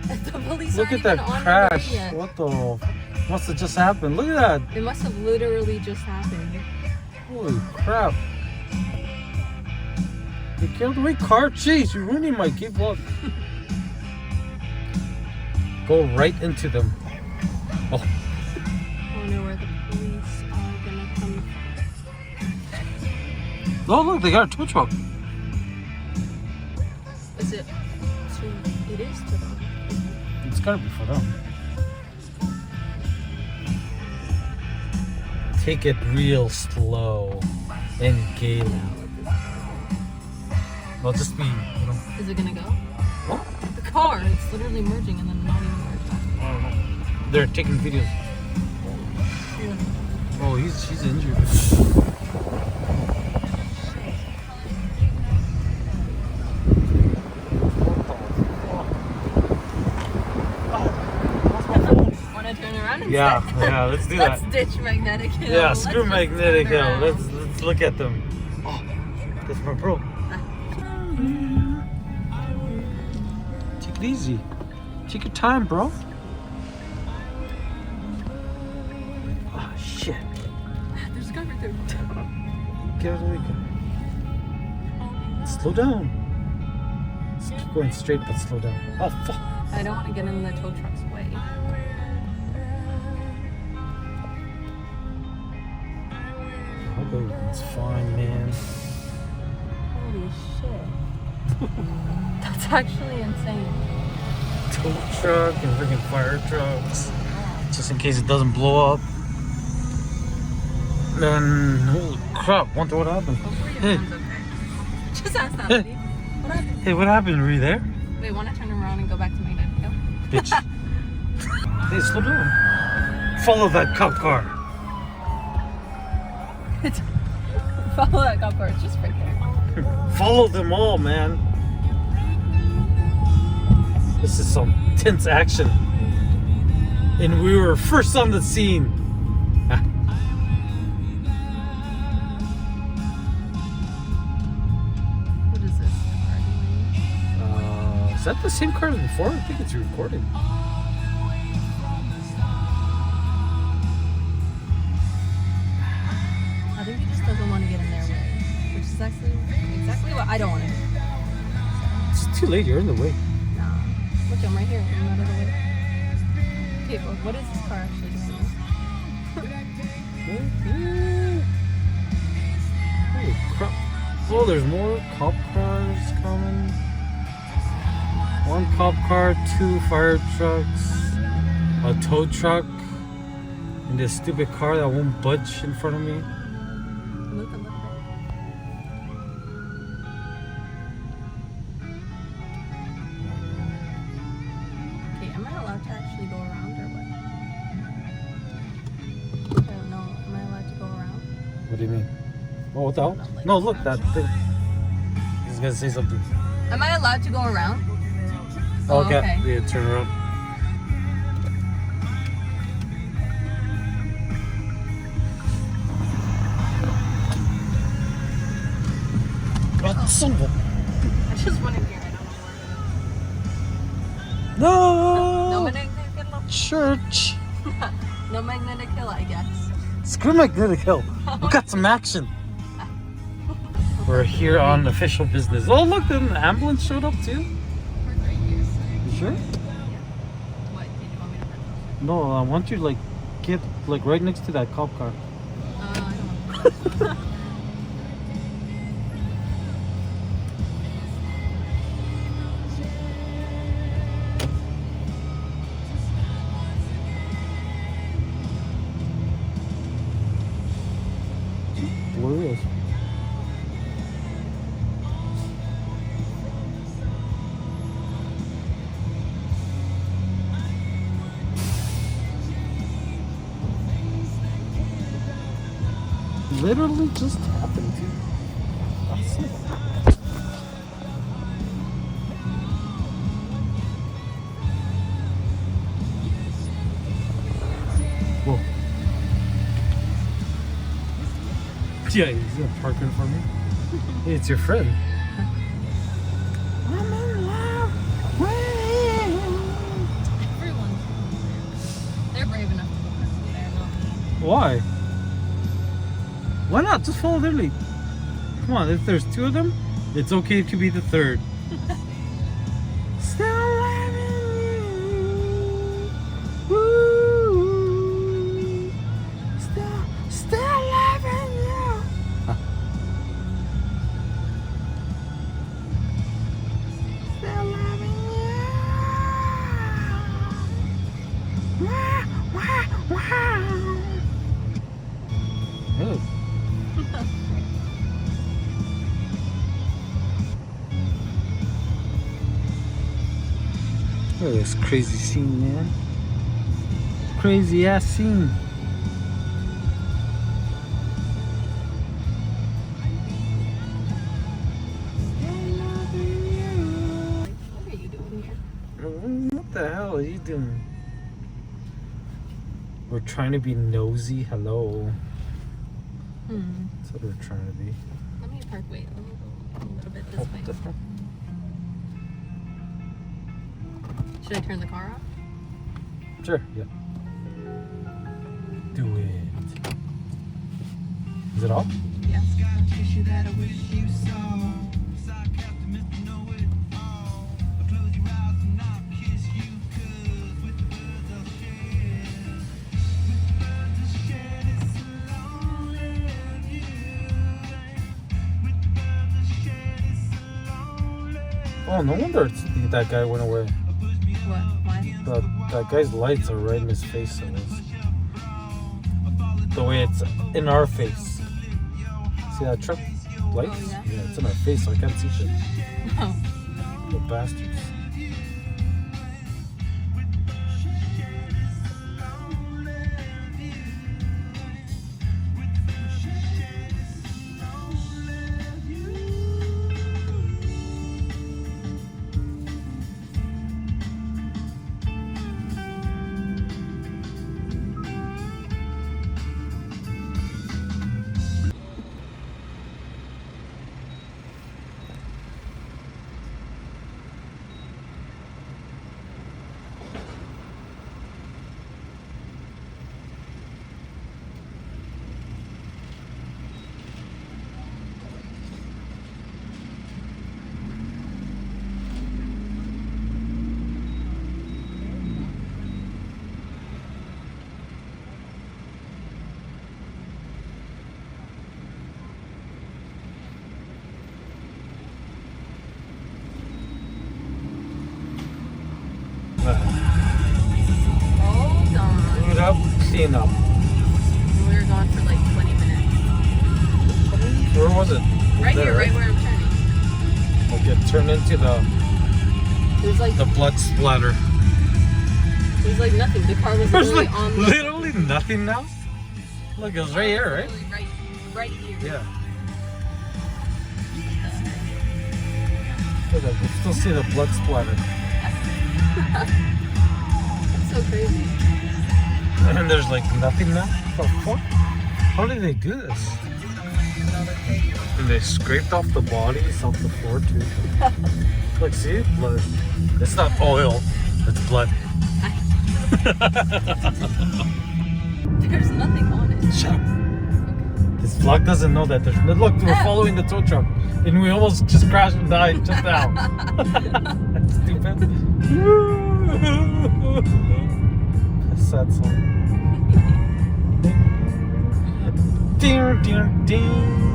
The police Look aren't at even that on crash. the way yet. What the? Must have just happened. Look at that. It must have literally just happened. Holy crap. You killed me. Car chase. You're ruining my gift. Look. Go right into them. Oh. I wonder where the police are gonna come from. Oh, look. They got a tow truck. Is it? It is to them. It's gotta be for them. Take it real slow and gaily. It'll just be, you know. Is it gonna go? What? The car, it's literally merging and then not even merged. I don't know. They're taking videos. Yeah. Oh, she's injured. Wanna turn around and Yeah, let's do that. Let's ditch Magnetic Hill. Yeah, screw Let's just Magnetic turn Hill. around. Let's look at them. Oh, that's my bro. Take it easy. Take your time, bro. Oh, shit. There's a car right there. Get out of the way. Slow down. Just keep going straight, but slow down. Oh, fuck. I don't want to get in the tow truck's way. Okay, it's fine, man. Holy shit. That's actually insane. Tow truck and freaking fire trucks. Just in case it doesn't blow up. Then, holy crap, wonder what happened. Hopefully Hey. everyone's okay. Just ask that Hey. lady. What happened? Hey, what happened? Were you there? Wait, want to turn around and go back to Magnetic Hill? Bitch. Hey, slow down. Follow that cop car. Follow that cop car. It's just right there. Follow them all, man. This is some tense action. And we were first on the scene. What is this car doing? Is that the same car as before? I think it's recording. I think he just doesn't want to get in their way, which is exactly what I don't want to do. It's too late. You're in the way. Nah. Look, I'm right here. I'm out of the way. Okay, well, what is this car actually doing? Holy crap. Oh, there's more cop cars coming. One cop car, 2 fire trucks, a tow truck, and this stupid car that won't budge in front of me. Look. Okay, am I allowed to actually go around or what? I don't know. Am I allowed to go around? What do you mean? Oh, what the hell? No, look, that thing. He's gonna say something. Am I allowed to go around? Oh, okay. Okay. Yeah, turn around. Oh, son of a... I just went in here. I don't know No! where. No Magnetic Hill. Church! No Magnetic Hill, I guess. Screw Magnetic Hill. We got some action. We're here on official business. Oh, look, the ambulance showed up too. You sure? What? Did you want me to press those? No, I want you to get right next to that cop car. I don't want to. Where is? Literally just happened, dude. That's it. Whoa. Yeah, he's gonna park in front of me. Hey, it's your friend. I'm in love with you. Why? Why not? Just follow their lead. Come on, if there's two of them, it's okay to be the third. Still loving you. Woo. Still loving you. Still loving you. Wow. Oh. Look at this crazy scene, man. Crazy ass scene. What are you doing here? What the hell are you doing? We're trying to be nosy. Hello. That's what we're trying to be. Let me park. Wait, let me go a little bit this way. Should I turn the car off? Sure, yeah. Do it. Is it off? Yes. Oh, no wonder that guy went away. What? Why? That guy's lights are right in his face. So the way it's in our face. See that truck lights? Oh, yeah? Yeah, it's in our face, so I can't see shit. Oh. The bastards. Hold on. Clean up, clean up. We were gone for like 20 minutes. Where was it? Right There, here, right where I'm turning. Okay, turn into There's like the blood splatter. there's like nothing. The car was There's literally like on the literally nothing now. Look, it's right here, right? Literally right here. Yeah. Look, I can still see the blood splatter. That's so crazy. And there's like nothing now? What the fuck? How did they do this? And they scraped off the bodies off the floor too. Look, see? Blood. It's not oil, it's blood. There's nothing on it. Shut up. This vlog doesn't know that there's. Look, we're following the tow truck. And we almost just crashed and died just now. That's stupid. A sad song. Ding, ding, ding.